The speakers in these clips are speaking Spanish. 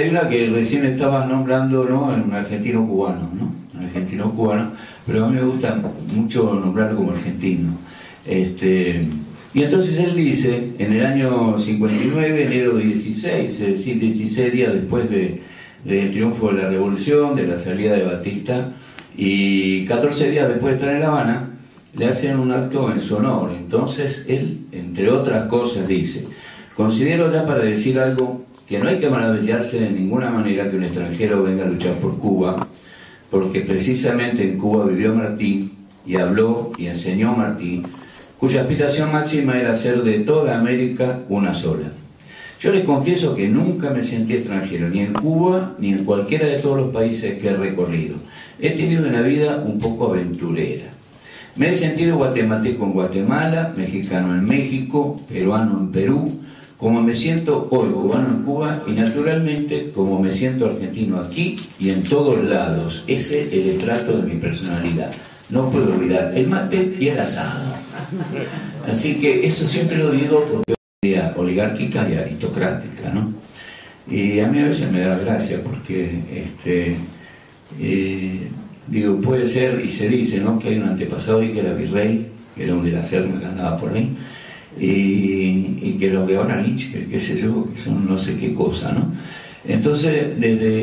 Hay una que recién estabas nombrando, ¿no? Un argentino cubano, ¿no? Un argentino cubano, pero a mí me gusta mucho nombrarlo como argentino. Y entonces él dice, en el año 59, enero 16, es decir, 16 días después del triunfo de la revolución, de la salida de Batista, y 14 días después de estar en La Habana, le hacen un acto en su honor. Entonces él, entre otras cosas, dice: considero ya para decir algo que no hay que maravillarse de ninguna manera que un extranjero venga a luchar por Cuba, porque precisamente en Cuba vivió Martí y habló y enseñó Martí, cuya aspiración máxima era hacer de toda América una sola. Yo les confieso que nunca me sentí extranjero, ni en Cuba ni en cualquiera de todos los países que he recorrido. He tenido una vida un poco aventurera. Me he sentido guatemalteco en Guatemala, mexicano en México, peruano en Perú, como me siento hoy cubano en Cuba, y naturalmente como me siento argentino aquí y en todos lados. Ese es el estrato de mi personalidad. No puedo olvidar el mate y el asado. Así que eso siempre lo digo porque es oligárquica y aristocrática, ¿no? Y a mí a veces me da gracia porque digo, puede ser, y se dice, ¿no?, que hay un antepasado y que era virrey, que era un de la Serna que andaba por ahí, y que los de ahora Lynch, qué sé yo, que son no sé qué cosa, ¿no? Entonces,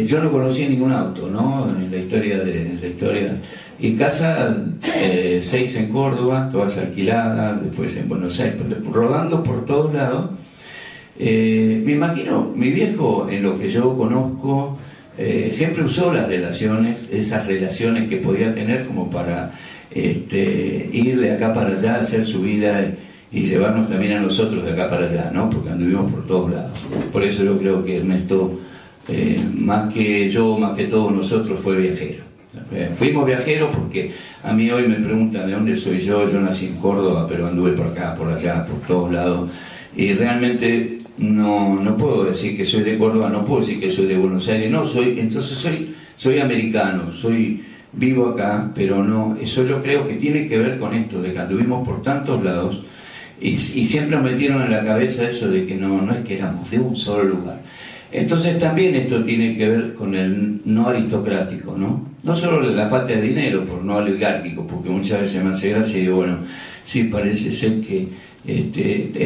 yo no conocí ningún auto, ¿no?, en la historia, y casa 6 en Córdoba, todas alquiladas, después en Buenos Aires, rodando por todos lados. Me imagino, mi viejo, en lo que yo conozco, siempre usó las relaciones, esas relaciones que podía tener como para ir de acá para allá, hacer su vida y llevarnos también a nosotros de acá para allá, ¿no? Porque anduvimos por todos lados. Por eso yo creo que Ernesto, más que yo, más que todos nosotros, fue viajero. Fuimos viajeros porque a mí hoy me preguntan de dónde soy yo nací en Córdoba, pero anduve por acá, por allá, por todos lados, y realmente no puedo decir que soy de Córdoba, no puedo decir que soy de Buenos Aires, no, soy americano, vivo acá, pero no, eso yo creo que tiene que ver con esto, de que anduvimos por tantos lados, y siempre nos metieron en la cabeza eso de que no es que éramos de un solo lugar. Entonces también esto tiene que ver con el no aristocrático, ¿no? No solo la falta de dinero, por no oligárquico, porque muchas veces me hace gracia y digo, bueno, sí, parece ser que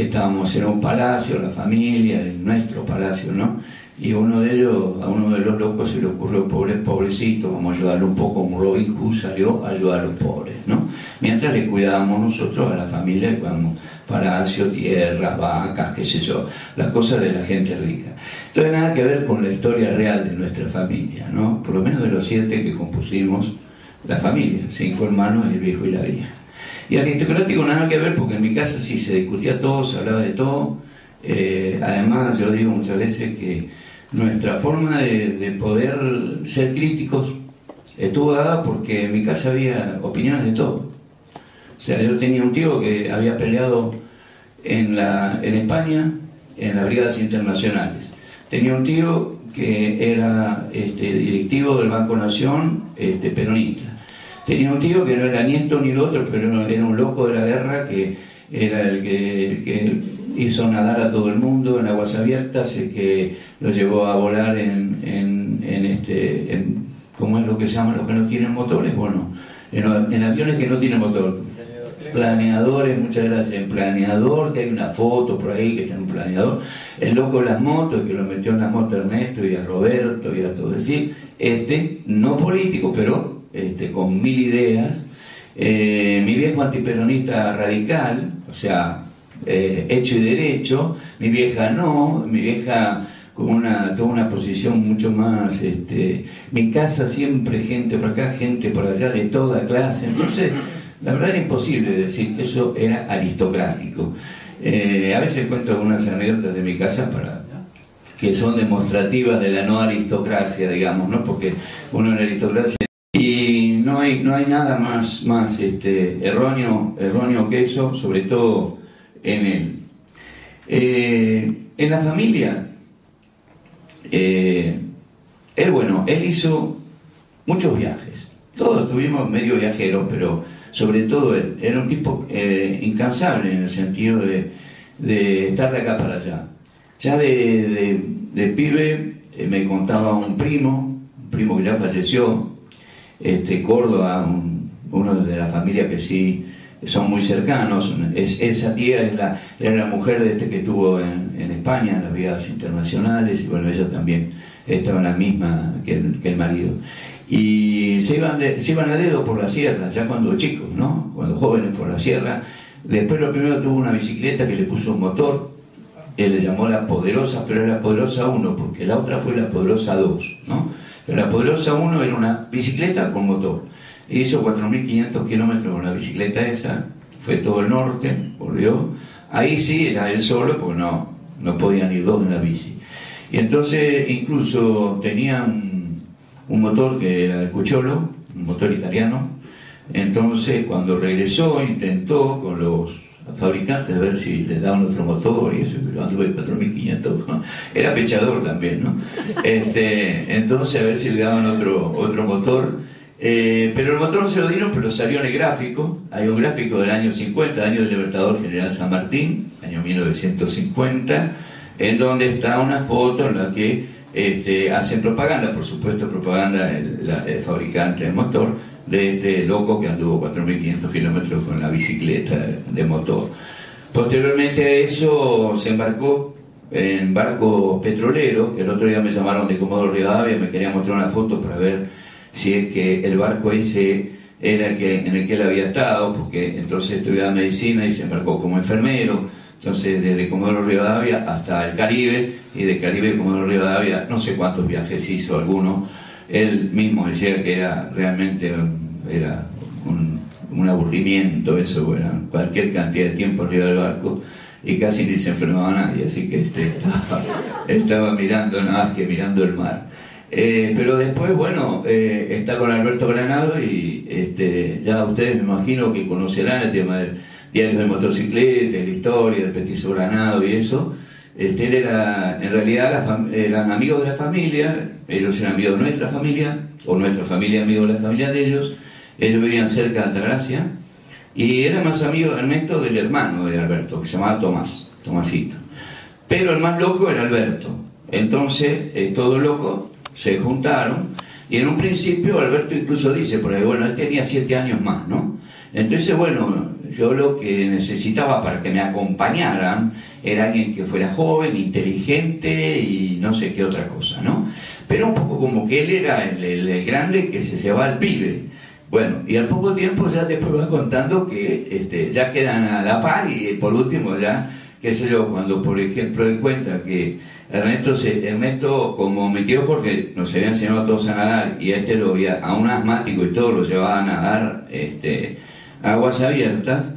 estábamos en un palacio, la familia, en nuestro palacio, ¿no? Y a uno de los locos se le ocurrió, pobrecito, vamos a ayudarlo un poco, como Robin Hood salió a ayudar a los pobres, ¿no? Mientras le cuidábamos nosotros a la familia, le cuidamos palacio, tierras, vacas, qué sé yo, las cosas de la gente rica. Entonces nada que ver con la historia real de nuestra familia, ¿no? Por lo menos de los 7 que compusimos la familia, 5 hermanos, el viejo y la vieja. Y aristocrático nada que ver porque en mi casa sí se discutía todo, se hablaba de todo. Además, yo digo muchas veces que nuestra forma de poder ser críticos estuvo dada porque en mi casa había opiniones de todo. O sea, yo tenía un tío que había peleado en España en las brigadas internacionales. Tenía un tío que era directivo del Banco Nación, peronista. Tenía un tío que no era ni esto ni lo otro, pero era un loco de la guerra, que era el que hizo nadar a todo el mundo en aguas abiertas, que lo llevó a volar ¿cómo es lo que se llaman los que no tienen motores? Bueno, en aviones que no tienen motor. Planeadores, muchas gracias, en planeador, que hay una foto por ahí que está en un planeador. El loco de las motos, que lo metió en la moto a Ernesto y a Roberto y a todo. Es decir, no político, pero con 1000 ideas. Mi viejo antiperonista radical, o sea, hecho y derecho. Mi vieja no, mi vieja con toda una posición mucho más, mi casa siempre gente por acá, gente por allá, de toda clase. Entonces, la verdad era imposible decir que eso era aristocrático. A veces cuento algunas anécdotas de mi casa que son demostrativas de la no aristocracia, digamos, ¿no? Porque uno en la aristocracia y no hay nada más erróneo que eso, sobre todo en él. En la familia, él hizo muchos viajes. Todos tuvimos medio viajeros, pero sobre todo él era un tipo incansable en el sentido de estar de acá para allá. Ya de pibe me contaba un primo que ya falleció, Córdoba, uno de la familia que sí son muy cercanos. Esa tía era la mujer de que estuvo en España, en las viajes internacionales, y bueno, ella también estaba en la misma que el marido. Y se iban a dedo por la sierra, ya cuando chicos, ¿no? Cuando jóvenes, por la sierra. Después lo primero tuvo una bicicleta que le puso un motor, él le llamó la Poderosa, pero era la Poderosa 1, porque la otra fue la Poderosa 2, ¿no? Pero la Poderosa 1 era una bicicleta con motor. Hizo 4.500 kilómetros con la bicicleta esa, fue todo el norte, volvió. Ahí sí era él solo, porque no podían ir dos en la bici. Y entonces incluso tenía un motor que era el Cucciolo, un motor italiano. Entonces cuando regresó intentó con los fabricantes a ver si le daban otro motor, y eso, pero anduve 4.500, ¿no? Era pechador también, ¿no? Entonces a ver si le daban otro motor. Pero el motor se lo dieron, pero salió en el gráfico. Hay un gráfico del año 50, año del Libertador General San Martín, año 1950, en donde está una foto en la que hacen propaganda, por supuesto propaganda el fabricante del motor, de este loco que anduvo 4.500 kilómetros con la bicicleta de motor. Posteriormente a eso se embarcó en barcos petroleros, que el otro día me llamaron de Comodoro Rivadavia, me querían mostrar una foto para ver si es que el barco ese era en el que él había estado, porque entonces estudiaba medicina y se embarcó como enfermero. Entonces desde Comodoro Rivadavia hasta el Caribe, y de Caribe a Comodoro Rivadavia no sé cuántos viajes hizo, algunos. Él mismo decía que era realmente un aburrimiento eso, bueno, cualquier cantidad de tiempo arriba del barco, y casi ni se enfermaba nadie, así que estaba mirando nada más que mirando el mar. Pero después, bueno, está con Alberto Granado, y ya ustedes me imagino que conocerán el tema del diario de motocicleta, la historia del petiso Granado y eso. Él era, en realidad, eran amigos de la familia, ellos eran amigos de nuestra familia, o nuestra familia amigos de la familia de ellos. Ellos vivían cerca de Altagracia, y era más amigo Ernesto del hermano de Alberto, que se llamaba Tomasito. Pero el más loco era Alberto. Entonces, todos locos se juntaron, y en un principio Alberto incluso dice, porque bueno, él tenía 7 años más, ¿no? Entonces, bueno, yo lo que necesitaba para que me acompañaran era alguien que fuera joven, inteligente y no sé qué otra cosa, ¿no? Pero un poco como que él era el grande que se llevaba al pibe. Bueno, y al poco tiempo ya después va contando que ya quedan a la par, y por último ya, qué sé yo, cuando por ejemplo él cuenta que Ernesto, como mi tío Jorge nos había enseñado a todos a nadar, y a un asmático y todo lo llevaba a nadar aguas abiertas,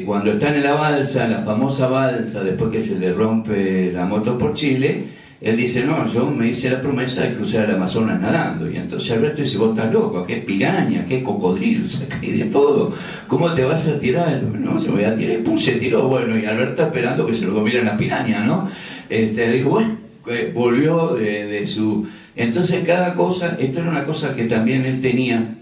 cuando están en la balsa, la famosa balsa, después que se le rompe la moto por Chile, él dice, no, yo me hice la promesa de cruzar el Amazonas nadando. Y entonces Alberto dice, vos estás loco, qué piraña, qué cocodrilo, qué de todo, ¿cómo te vas a tirar? No, se me voy a tirar, y pum, se tiró. Bueno, y Alberto esperando que se lo comieran las pirañas, ¿no? Dijo, bueno, volvió de su... Entonces cada cosa, esto era una cosa que también él tenía,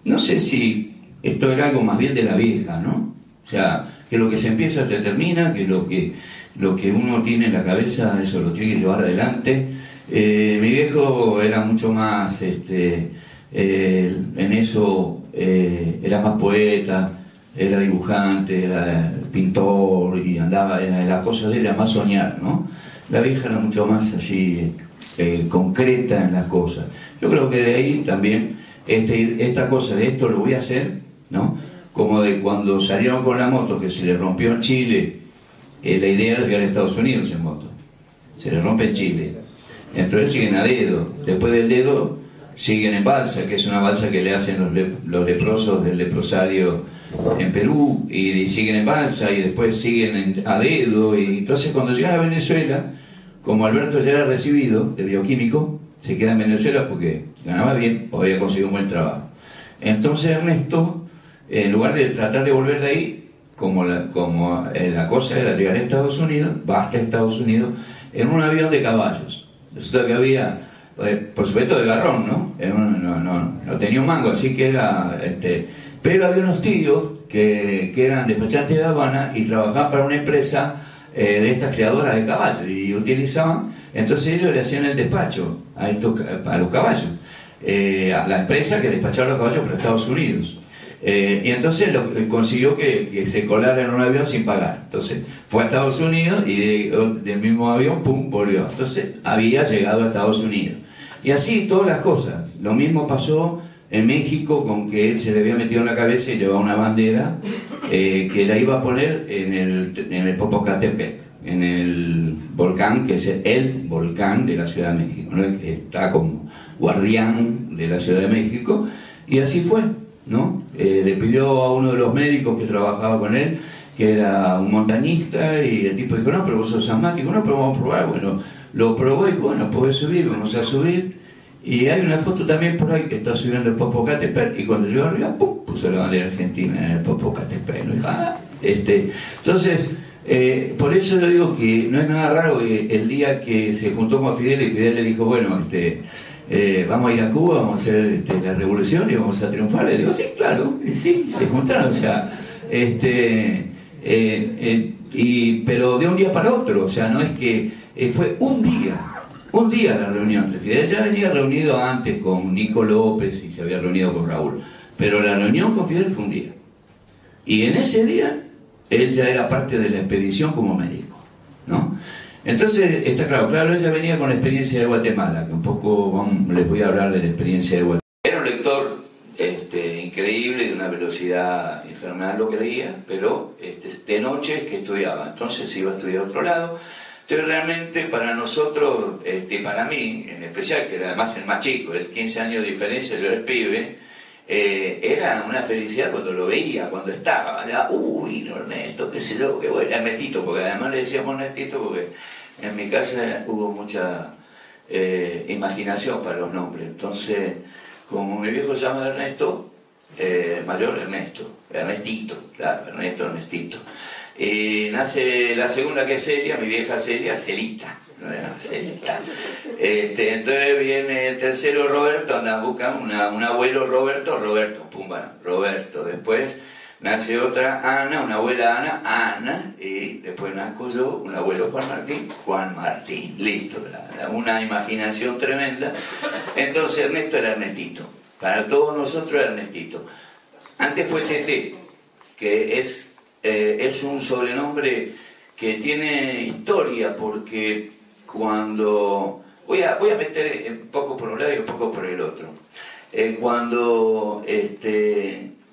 no sé si esto era algo más bien de la vieja, ¿no? O sea, que lo que se empieza se termina, que lo que uno tiene en la cabeza, eso lo tiene que llevar adelante. Mi viejo era mucho más, en eso, era más poeta, era dibujante, era pintor, y andaba, la cosa de él era más soñar, ¿no? La vieja era mucho más así, concreta en las cosas. Yo creo que de ahí también, esta cosa de esto lo voy a hacer, ¿no? Como de cuando salieron con la moto, que se le rompió en Chile, la idea era llegar a Estados Unidos en moto. Se le rompe en Chile. Entonces siguen a dedo. Después del dedo siguen en balsa, que es una balsa que le hacen los leprosos del leprosario en Perú, y siguen en balsa, y después siguen a dedo. Y entonces cuando llegan a Venezuela, como Alberto ya era recibido de bioquímico, se queda en Venezuela porque ganaba bien o había conseguido un buen trabajo. Entonces Ernesto, en lugar de tratar de volver de ahí, como la cosa era llegar a Estados Unidos, va hasta Estados Unidos en un avión de caballos. Resulta que había, por supuesto de garrón, ¿no? No tenía un mango, así que era... pero había unos tíos que eran despachantes de aduana y trabajaban para una empresa de estas creadoras de caballos, y utilizaban Entonces ellos le hacían el despacho a los caballos, a la empresa que despachaba los caballos para Estados Unidos. Y entonces consiguió que se colara en un avión sin pagar. Entonces fue a Estados Unidos y del mismo avión, pum, volvió. Entonces había llegado a Estados Unidos. Y así todas las cosas. Lo mismo pasó en México, con que él se le había metido en la cabeza y llevaba una bandera que la iba a poner en el Popocatépetl, en el volcán, que es el volcán de la Ciudad de México, ¿no? Que está como guardián de la Ciudad de México. Y así fue, ¿no? Le pidió a uno de los médicos que trabajaba con él, que era un montañista, y el tipo dijo, no, pero vos sos asmático. No, pero vamos a probar. Bueno, lo probó y dijo, bueno, podés subir, vamos a subir. Y hay una foto también por ahí que está subiendo el Popocatépetl, y cuando llegó arriba, ¡pum!, puso la bandera argentina en el Popocatépetl, ¿no? Entonces, por eso yo digo que no es nada raro que el día que se juntó con Fidel, y Fidel le dijo, bueno, vamos a ir a Cuba, vamos a hacer la revolución y vamos a triunfar. Le digo, sí, claro, y sí, se juntaron, o sea, pero de un día para otro, o sea, no es que fue un día la reunión entre Fidel. Ya venía reunido antes con Nico López y se había reunido con Raúl, pero la reunión con Fidel fue un día, y en ese día él ya era parte de la expedición como médico, ¿no? Entonces, está claro, ella venía con la experiencia de Guatemala, que un poco les voy a hablar de la experiencia de Guatemala. Era un lector increíble, de una velocidad infernal lo que leía, pero de noche que estudiaba, entonces se iba a estudiar a otro lado. Entonces realmente para nosotros, para mí en especial, que era además el más chico, el 15 años de diferencia, yo era el pibe, era una felicidad cuando lo veía, cuando estaba allá, uy, no, Ernesto, qué sé yo, qué bueno, Ernestito, porque además le decíamos Ernestito porque en mi casa hubo mucha imaginación para los nombres. Entonces, como mi viejo se llama Ernesto, mayor Ernestito, claro, Ernestito. Y nace la segunda, que es Celia, mi vieja Celia, Celita. Celita. Entonces viene el tercero, Roberto, buscan un abuelo Roberto, pumba, Roberto. Después nace otra Ana, una abuela Ana, y después nazco yo, un abuelo Juan Martín, listo, una imaginación tremenda. Entonces Ernesto era Ernestito, para todos nosotros era Ernestito. Antes fue Tete, que es un sobrenombre que tiene historia, porque cuando... Voy a meter un poco por un lado y un poco por el otro. Cuando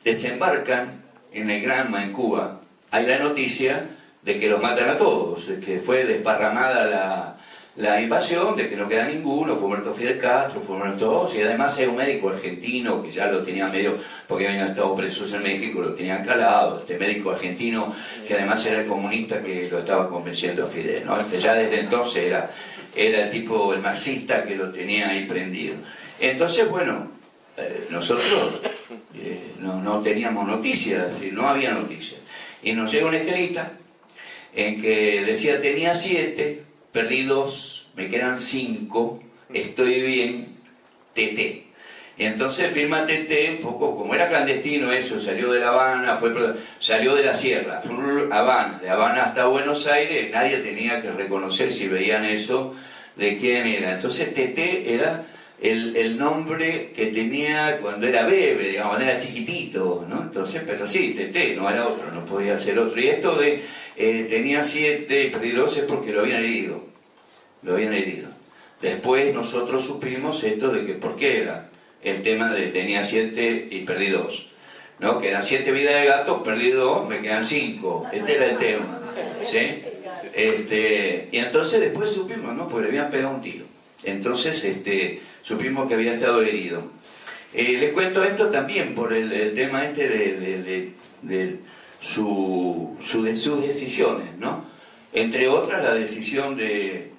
desembarcan en el Granma, en Cuba, hay la noticia de que los matan a todos, de que fue desparramada la invasión, de que no queda ninguno, fue muerto Fidel Castro, fue muerto todos, y además era un médico argentino que ya lo tenía medio, porque habían estado presos en México, lo tenían calado, médico argentino que además era el comunista que lo estaba convenciendo a Fidel, ¿no? Ya desde entonces era el tipo, el marxista, que lo tenía ahí prendido. Entonces, bueno, nosotros no teníamos noticias, no había noticias, y nos llega una esquelita en que decía, tenía 7, perdí 2, me quedan 5, estoy bien, Tete. Y entonces firma Tete, un poco, como era clandestino eso, salió de La Habana, salió de la sierra, Habana, de Habana hasta Buenos Aires, nadie tenía que reconocer, si veían eso, de quién era. Entonces Tete era el nombre que tenía cuando era bebé, digamos, cuando era chiquitito, ¿no? Entonces, pero sí, Tete, no era otro, no podía ser otro. Y esto de tenía 7, perdí 2 es porque lo habían herido. Después nosotros supimos esto de que por qué era el tema de tenía 7 y perdí 2, ¿no? Que eran 7 vidas de gato, perdí 2, me quedan 5. Este era el tema, ¿sí? Y entonces después supimos, ¿no? Porque le habían pegado un tiro. Entonces supimos que había estado herido. Les cuento esto también por el tema de sus decisiones, ¿no? Entre otras la decisión de...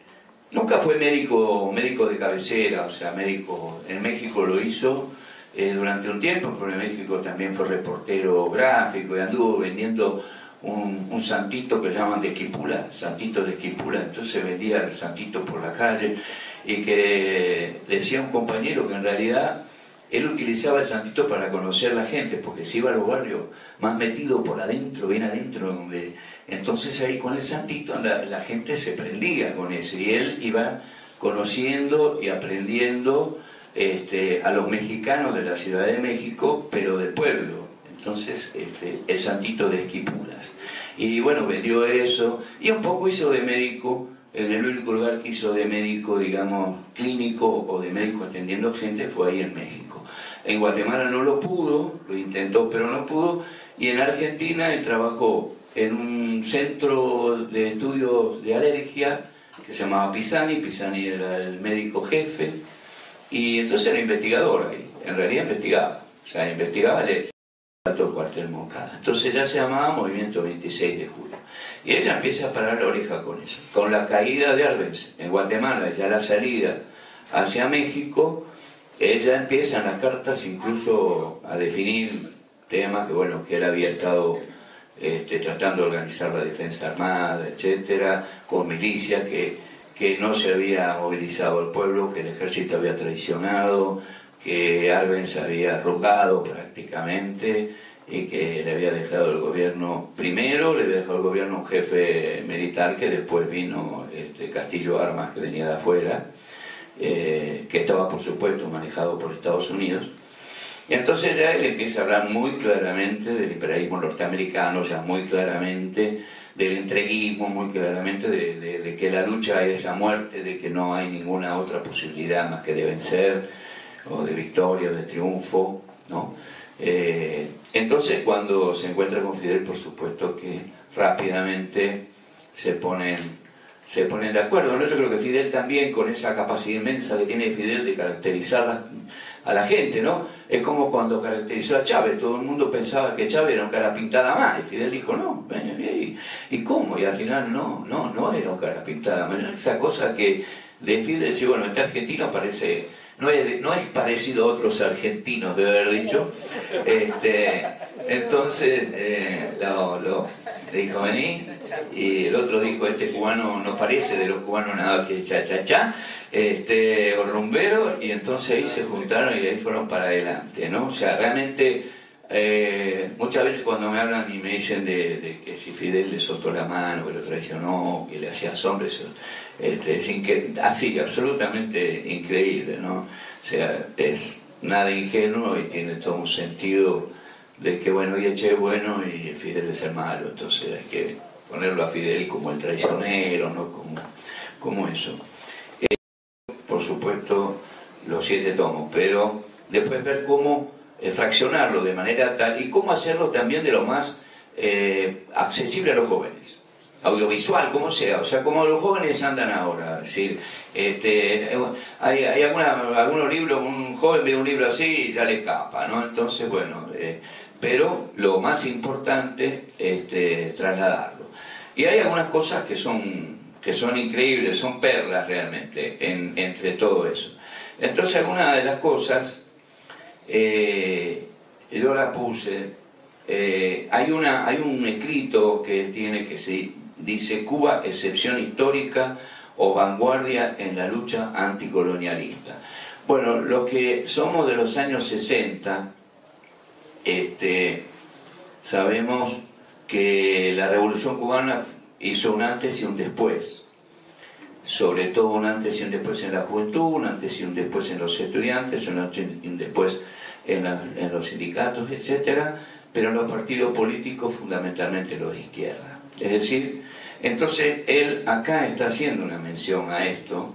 Nunca fue médico de cabecera, o sea, médico en México lo hizo durante un tiempo, pero en México también fue reportero gráfico y anduvo vendiendo un santito que llaman de Esquipula, santito de Esquipula. Entonces vendía el santito por la calle, y que decía un compañero que en realidad él utilizaba el santito para conocer a la gente, porque se iba a los barrios más metido por adentro, bien adentro, donde entonces ahí con el santito la gente se prendía con eso, y él iba conociendo y aprendiendo a los mexicanos de la Ciudad de México, pero del pueblo. Entonces, el santito de Esquipulas. Y bueno, vendió eso, y un poco hizo de médico, en el único lugar que hizo de médico, digamos, clínico o de médico atendiendo gente fue ahí en México. En Guatemala no lo pudo, lo intentó pero no pudo, y en Argentina él trabajó en un centro de estudios de alergia que se llamaba Pisani. Pisani era el médico jefe, y entonces era investigador ahí, en realidad investigaba, o sea, investigaba alergia. Todo el cuartel Moncada. Entonces ya se llamaba Movimiento 26 de Julio. Y ella empieza a parar la oreja con eso. Con la caída de Arbenz en Guatemala, ya la salida hacia México, ella empieza en las cartas incluso a definir temas que, bueno, que él había estado tratando de organizar la defensa armada, etcétera, con milicias, que no se había movilizado al pueblo, que el ejército había traicionado, que Arbenz había rogado prácticamente y que le había dejado el gobierno, primero le había dejado el gobierno un jefe militar, que después vino Castillo Armas, que venía de afuera, que estaba por supuesto manejado por Estados Unidos. Y entonces ya él empieza a hablar muy claramente del imperialismo norteamericano, ya muy claramente del entreguismo, muy claramente de que la lucha es a muerte, de que no hay ninguna otra posibilidad más que de vencer, o de victoria, o de triunfo, ¿no? Entonces cuando se encuentra con Fidel, por supuesto que rápidamente se ponen de acuerdo, ¿no? Yo creo que Fidel también, con esa capacidad inmensa que tiene Fidel de caracterizar a la gente, ¿no? Es como cuando caracterizó a Chávez, todo el mundo pensaba que Chávez era un cara pintada más, y Fidel dijo, no, ¿y cómo? Y al final no era un cara pintada más, esa cosa que de Fidel decía, bueno, este argentino parece... No es parecido a otros argentinos, debe haber dicho. Entonces le dijo, vení, y el otro dijo, este cubano no parece de los cubanos nada que cha-cha-cha, o rumbero, y entonces ahí se juntaron y ahí fueron para adelante, ¿no? O sea, realmente, muchas veces cuando me hablan y me dicen de que si Fidel le soltó la mano, que lo traicionó, que le hacía sombra, eso, así, absolutamente increíble, ¿no? O sea, es nada ingenuo y tiene todo un sentido de que, bueno, y Che es bueno y Fidel es el malo, entonces hay que ponerlo a Fidel como el traicionero, ¿no? Como eso. Por supuesto, los 7 tomos, pero después ver cómo fraccionarlo de manera tal, y cómo hacerlo también de lo más accesible a los jóvenes. Audiovisual, como sea, o sea, como los jóvenes andan ahora, es decir, hay algunos libros, un joven ve un libro así y ya le escapa, ¿no? Entonces, bueno, pero lo más importante es trasladarlo. Y hay algunas cosas que son increíbles, son perlas realmente, entre todo eso. Entonces, algunas de las cosas, yo las puse, hay un escrito que tiene que sí, dice Cuba, excepción histórica o vanguardia en la lucha anticolonialista. Bueno, los que somos de los años 60, sabemos que la Revolución Cubana hizo un antes y un después, sobre todo un antes y un después en la juventud, un antes y un después en los estudiantes, un antes y un después en los sindicatos, etcétera, pero en los partidos políticos, fundamentalmente los de izquierda. Es decir, entonces él acá está haciendo una mención a esto,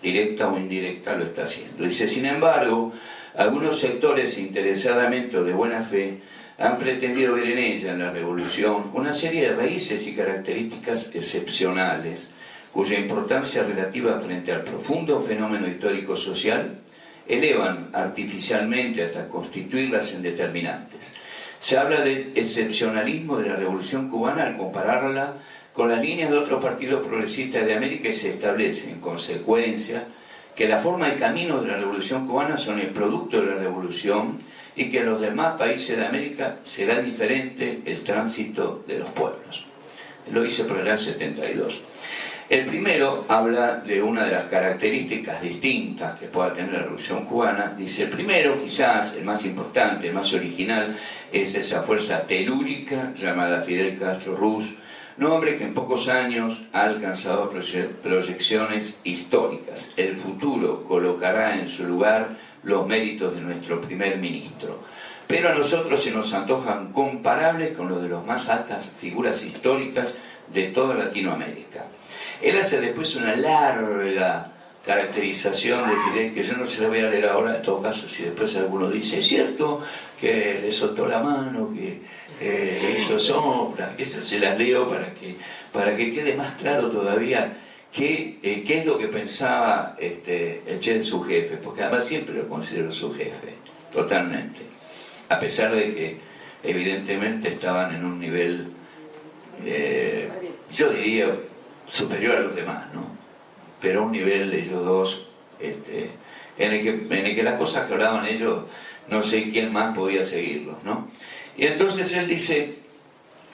directa o indirecta lo está haciendo. Dice, sin embargo, algunos sectores interesadamente o de buena fe han pretendido ver en ella, en la revolución, una serie de raíces y características excepcionales, cuya importancia relativa frente al profundo fenómeno histórico-social elevan artificialmente hasta constituirlas en determinantes. Se habla de excepcionalismo de la Revolución Cubana al compararla con las líneas de otros partidos progresistas de América, y se establece, en consecuencia, que la forma y camino de la Revolución Cubana son el producto de la Revolución y que en los demás países de América será diferente el tránsito de los pueblos. Lo hice por el año 72. El primero habla de una de las características distintas que pueda tener la Revolución Cubana. Dice, el primero, quizás el más importante, el más original, es esa fuerza telúrica llamada Fidel Castro Ruz, nombre que en pocos años ha alcanzado proyecciones históricas. El futuro colocará en su lugar los méritos de nuestro primer ministro. Pero a nosotros se nos antojan comparables con los de las más altas figuras históricas de toda Latinoamérica. Él hace después una larga caracterización de Fidel, que yo no se la voy a leer ahora, en todo caso, si después alguno dice, es cierto que le soltó la mano, que le hizo sombra, que eso se las leo para que quede más claro todavía qué es lo que pensaba el Che de su jefe, porque además siempre lo considero su jefe, totalmente, a pesar de que evidentemente estaban en un nivel, yo diría, superior a los demás, ¿no? Pero a un nivel de ellos dos, en el que las cosas que hablaban ellos, no sé quién más podía seguirlos, ¿no? Y entonces él dice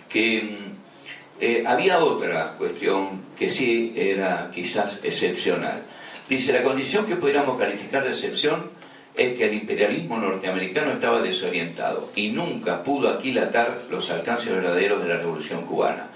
que había otra cuestión que sí era quizás excepcional. Dice, la condición que pudiéramos calificar de excepción es que el imperialismo norteamericano estaba desorientado y nunca pudo aquilatar los alcances verdaderos de la Revolución Cubana.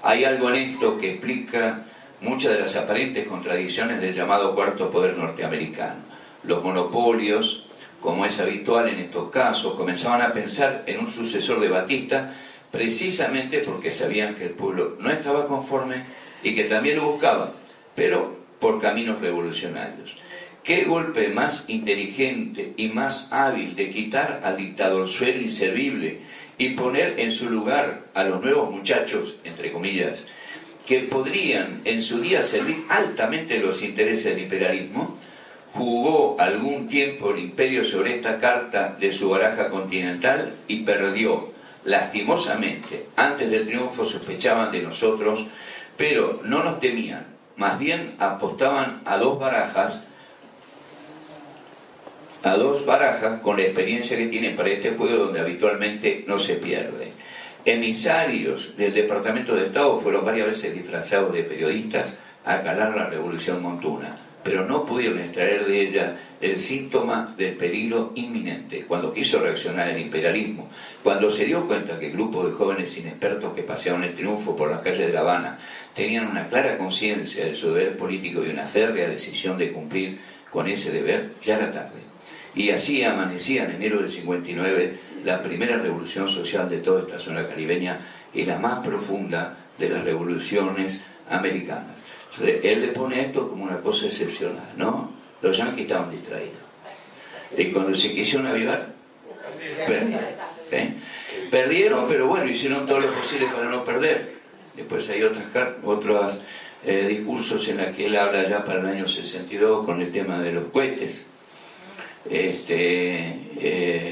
Hay algo en esto que explica muchas de las aparentes contradicciones del llamado cuarto poder norteamericano. Los monopolios, como es habitual en estos casos, comenzaban a pensar en un sucesor de Batista precisamente porque sabían que el pueblo no estaba conforme y que también lo buscaba, pero por caminos revolucionarios. ¿Qué golpe más inteligente y más hábil de quitar al dictadorzuelo inservible y poner en su lugar a los nuevos muchachos, entre comillas, que podrían en su día servir altamente los intereses del imperialismo? Jugó algún tiempo el imperio sobre esta carta de su baraja continental y perdió, lastimosamente. Antes del triunfo sospechaban de nosotros, pero no nos temían, más bien apostaban a dos barajas con la experiencia que tienen para este juego donde habitualmente no se pierde. Emisarios del Departamento de Estado fueron varias veces disfrazados de periodistas a calar la revolución montuna, pero no pudieron extraer de ella el síntoma del peligro inminente. Cuando quiso reaccionar el imperialismo, cuando se dio cuenta que el grupo de jóvenes inexpertos que paseaban el triunfo por las calles de La Habana tenían una clara conciencia de su deber político y una férrea decisión de cumplir con ese deber, ya era tarde. Y así amanecía en enero del 59 la primera revolución social de toda esta zona caribeña y la más profunda de las revoluciones americanas. Entonces, él le pone esto como una cosa excepcional, ¿no? Los yanquis estaban distraídos. Y cuando se quisieron avivar, perdieron. ¿Sí? Perdieron, pero bueno, hicieron todo lo posible para no perder. Después hay otros discursos en los que él habla ya para el año 62 con el tema de los cohetes.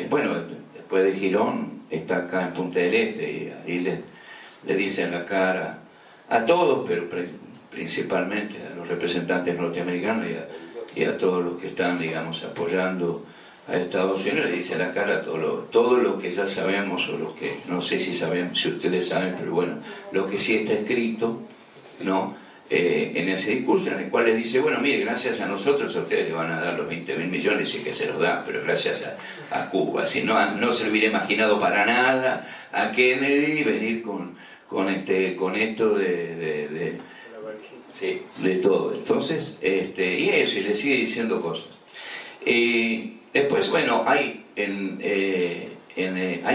Bueno, después de Girón está acá en Punta del Este y ahí le dicen la cara a todos, pero principalmente a los representantes norteamericanos y a todos los que están, digamos, apoyando a Estados Unidos, le dice la cara todo lo que ya sabemos, o lo que no sé si ustedes saben, pero bueno, lo que sí está escrito, ¿no? En ese discurso en el cual les dice, bueno, mire, gracias a nosotros a ustedes le van a dar los 20.000 millones y que se los dan, pero gracias a Cuba, si no se le hubiera imaginado para nada a Kennedy venir con esto de todo. Entonces, y eso, y le sigue diciendo cosas. Después, bueno, hay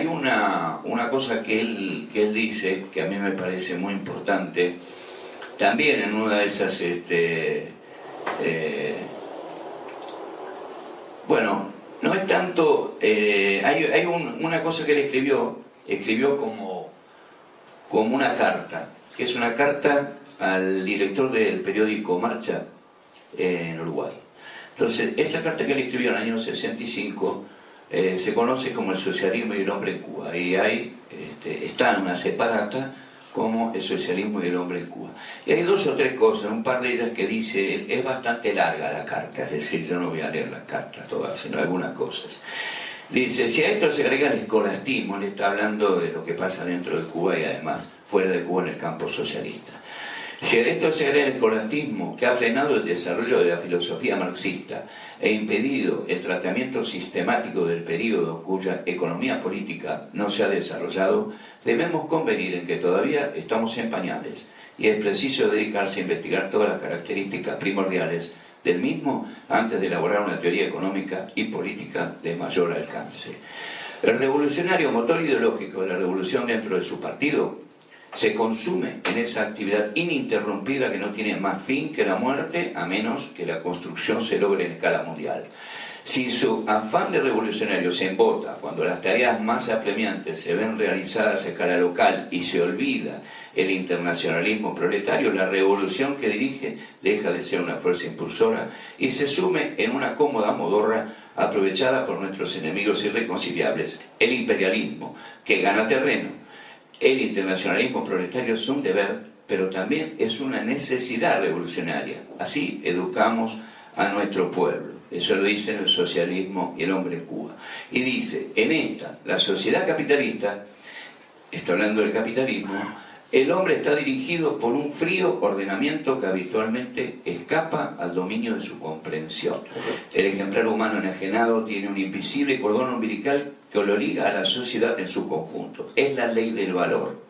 una cosa que él dice que a mí me parece muy importante. También en una de esas, bueno, no es tanto, hay una cosa que él escribió como una carta, que es una carta al director del periódico Marcha en Uruguay. Entonces, esa carta que él escribió en el año 65 se conoce como el socialismo y el hombre en Cuba, y está en una separata como el socialismo y el hombre en Cuba. Y hay dos o tres cosas, un par de ellas que dice, es bastante larga la carta, es decir, yo no voy a leer las cartas todas, sino algunas cosas. Dice, si a esto se agrega el escolastismo, le está hablando de lo que pasa dentro de Cuba y además fuera de Cuba en el campo socialista. Si a esto se agrega el escolastismo, que ha frenado el desarrollo de la filosofía marxista e impedido el tratamiento sistemático del período cuya economía política no se ha desarrollado, debemos convenir en que todavía estamos en pañales y es preciso dedicarse a investigar todas las características primordiales del mismo antes de elaborar una teoría económica y política de mayor alcance. El revolucionario motor ideológico de la revolución dentro de su partido se consume en esa actividad ininterrumpida que no tiene más fin que la muerte, a menos que la construcción se logre en escala mundial. Si su afán de revolucionario se embota cuando las tareas más apremiantes se ven realizadas a escala local y se olvida el internacionalismo proletario, la revolución que dirige deja de ser una fuerza impulsora y se sume en una cómoda modorra aprovechada por nuestros enemigos irreconciliables, el imperialismo, que gana terreno. El internacionalismo proletario es un deber, pero también es una necesidad revolucionaria. Así educamos a nuestro pueblo. Eso lo dicen el socialismo y el hombre en Cuba. Y dice, en esta, la sociedad capitalista, está hablando del capitalismo, el hombre está dirigido por un frío ordenamiento que habitualmente escapa al dominio de su comprensión. El ejemplar humano enajenado tiene un invisible cordón umbilical que lo liga a la sociedad en su conjunto. Es la ley del valor.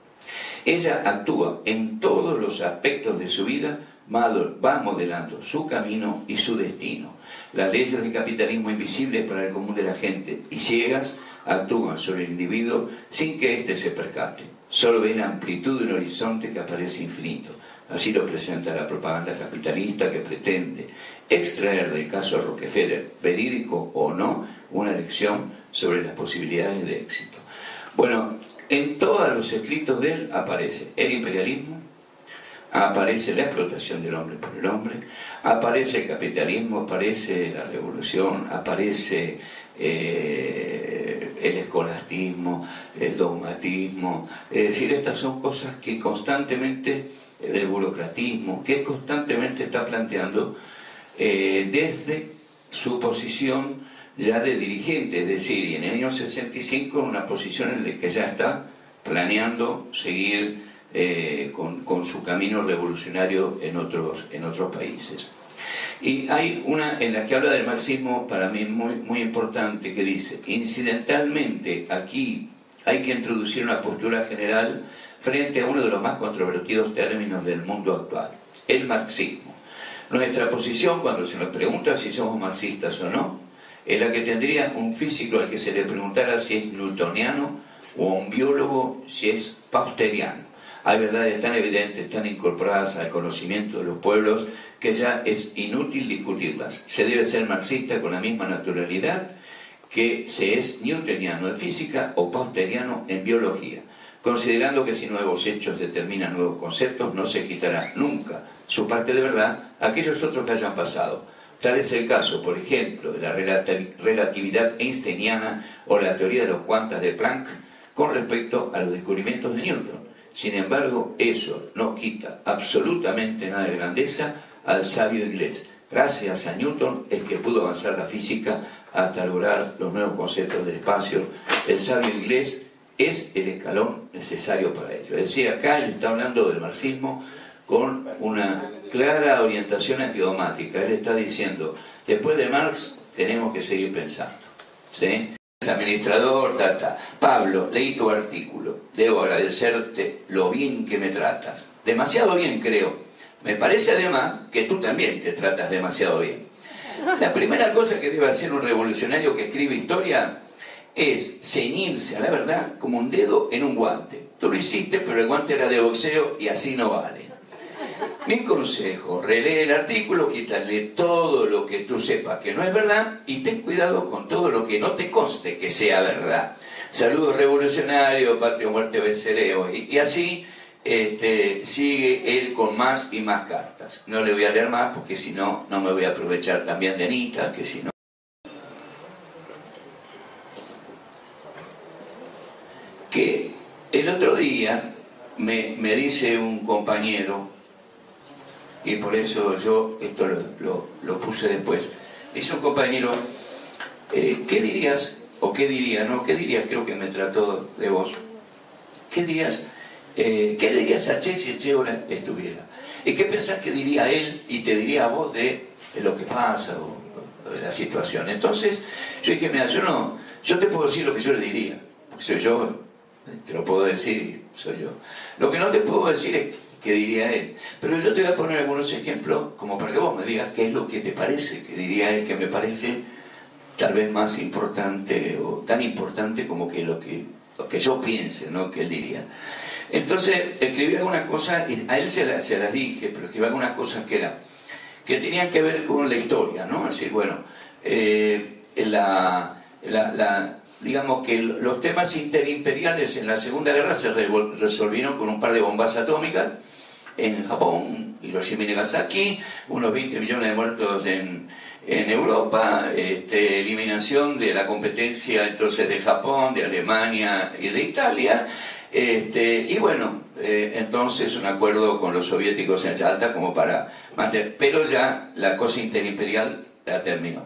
Ella actúa en todos los aspectos de su vida, va modelando su camino y su destino. Las leyes del capitalismo invisibles para el común de la gente y ciegas actúan sobre el individuo sin que éste se percate. Solo ve la amplitud de un horizonte que aparece infinito. Así lo presenta la propaganda capitalista que pretende extraer del caso Rockefeller, verídico o no, una lección sobre las posibilidades de éxito. Bueno, en todos los escritos de él aparece el imperialismo, aparece la explotación del hombre por el hombre, aparece el capitalismo, aparece la revolución, aparece el escolastismo, el dogmatismo. Es decir, estas son cosas que constantemente, el burocratismo, que constantemente está planteando desde su posición ya de dirigente, es decir, y en el año 65 en una posición en la que ya está planeando seguir con su camino revolucionario en otros países. Y hay una en la que habla del marxismo, para mí muy importante, que dice, incidentalmente aquí hay que introducir una postura general frente a uno de los más controvertidos términos del mundo actual, el marxismo. Nuestra posición, cuando se nos pregunta si somos marxistas o no, es la que tendría un físico al que se le preguntara si es newtoniano o a un biólogo si es pausteriano. Hay verdades tan evidentes, tan incorporadas al conocimiento de los pueblos, que ya es inútil discutirlas. Se debe ser marxista con la misma naturalidad que se es newtoniano en física o pausteriano en biología, considerando que si nuevos hechos determinan nuevos conceptos, no se quitará nunca su parte de verdad a aquellos otros que hayan pasado. Tal es el caso, por ejemplo, de la relatividad einsteiniana o la teoría de los cuantas de Planck con respecto a los descubrimientos de Newton. Sin embargo, eso no quita absolutamente nada de grandeza al sabio inglés. Gracias a Newton es que pudo avanzar la física hasta lograr los nuevos conceptos del espacio. El sabio inglés es el escalón necesario para ello. Es decir, acá él está hablando del marxismo con una clara orientación antidogmática. Él está diciendo, después de Marx tenemos que seguir pensando, ¿sí? Administrador, Pablo, leí tu artículo, debo agradecerte lo bien que me tratas, demasiado bien creo, me parece además que tú también te tratas demasiado bien. La primera cosa que debe hacer un revolucionario que escribe historia es ceñirse a la verdad como un dedo en un guante. Tú lo hiciste, pero el guante era de boxeo y así no vale. Mi consejo, relee el artículo, quítale todo lo que tú sepas que no es verdad y ten cuidado con todo lo que no te conste que sea verdad. Saludos revolucionario, patria, muerte, venceremos. Y así sigue él con más y más cartas. No le voy a leer más porque si no, no me voy a aprovechar también de Anita, que si no... Que el otro día me dice un compañero, y por eso yo esto lo puse después, dice un compañero, ¿qué dirías, o qué diría, no, qué dirías, creo que me trató de vos, qué dirías a Che si Che ahora estuviera? ¿Y qué pensás que diría él y te diría a vos de lo que pasa o de la situación? Entonces yo dije, mira, yo te puedo decir lo que yo le diría, porque soy yo, te lo puedo decir, soy yo. Lo que no te puedo decir es qué diría él, pero yo te voy a poner algunos ejemplos como para que vos me digas qué es lo que te parece que diría él, que me parece tal vez más importante o tan importante como que lo que yo piense, ¿no?, que él diría. Entonces escribí algunas cosas, y a él se las dije, pero escribí algunas cosas que tenían que ver con la historia, ¿no? Es decir, bueno, digamos que los temas interimperiales en la Segunda Guerra se resolvieron con un par de bombas atómicas en Japón, Hiroshima y Nagasaki, unos 20 millones de muertos en Europa, eliminación de la competencia entonces de Japón, de Alemania y de Italia, y bueno, entonces un acuerdo con los soviéticos en Yalta como para mantener, pero ya la cosa interimperial ya terminó.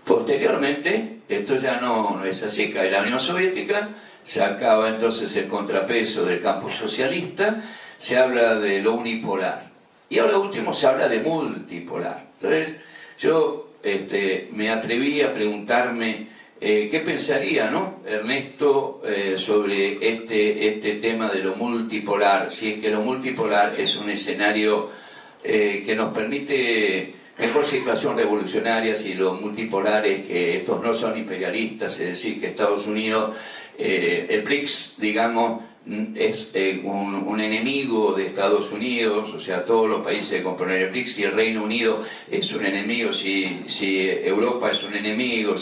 Posteriormente, esto ya no es así, cae la Unión Soviética, se acaba entonces el contrapeso del campo socialista, se habla de lo unipolar, y ahora último se habla de multipolar. Entonces yo me atreví a preguntarme qué pensaría, ¿no?, Ernesto, sobre este tema de lo multipolar, si es que lo multipolar es un escenario que nos permite mejor situación revolucionaria, si lo multipolar es que estos no son imperialistas, es decir, que Estados Unidos, el BRICS, digamos, es un enemigo de Estados Unidos, o sea, todos los países que componen el BRICS, si el Reino Unido es un enemigo, si Europa es un enemigo,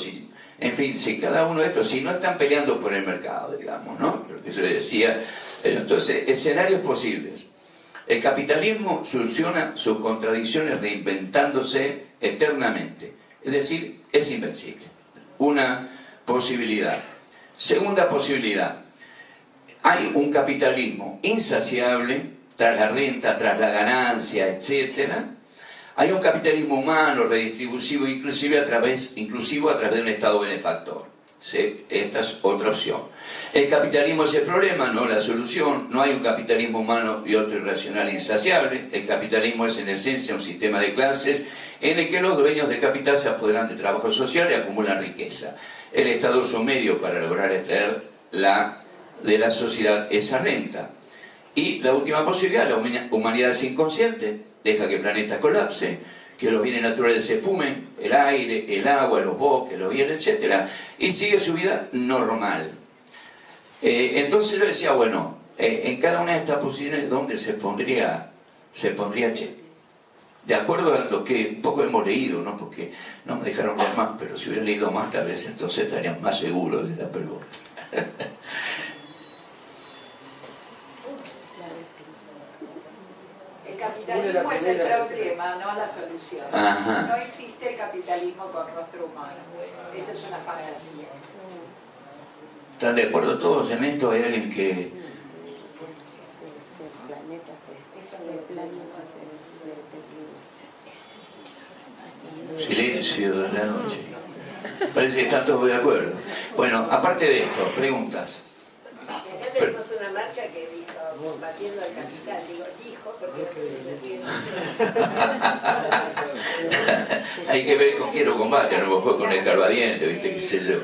en fin, si cada uno de estos, si no están peleando por el mercado, digamos, ¿no? Lo que yo le decía. Entonces, escenarios posibles. El capitalismo soluciona sus contradicciones reinventándose eternamente, es decir, es invencible. Una posibilidad. Segunda posibilidad. Hay un capitalismo insaciable tras la renta, tras la ganancia, etc. Hay un capitalismo humano, redistributivo, inclusive a través de un Estado benefactor. ¿Sí? Esta es otra opción. El capitalismo es el problema, no la solución. No hay un capitalismo humano y otro irracional e insaciable. El capitalismo es en esencia un sistema de clases en el que los dueños de capital se apoderan de trabajo social y acumulan riqueza. El Estado es un medio para lograr extraer de la sociedad esa renta. Y la última posibilidad, la humanidad es inconsciente, deja que el planeta colapse, que los bienes naturales se fumen, el aire, el agua, los bosques, los bienes, etc. Y sigue su vida normal. Entonces yo decía, bueno, en cada una de estas posiciones, ¿dónde se pondría Che? De acuerdo a lo que un poco hemos leído, ¿no? Porque no me dejaron ver más, pero si hubiera leído más, tal vez entonces estarían más seguros de la pregunta. El capitalismo es el problema, no la solución. Ajá. No existe el capitalismo con rostro humano. Esa es una fantasía. ¿Están de acuerdo todos en esto? ¿Hay alguien que...? Silencio de la noche. Parece que están todos de acuerdo. Bueno, aparte de esto, preguntas. Tenemos una marcha que dijo, combatiendo al capital, dijo, porque no sé si lo entiendo. Hay que ver con quién lo combate, a lo mejor con el Calvadiente, ¿viste? ¿Qué sé yo?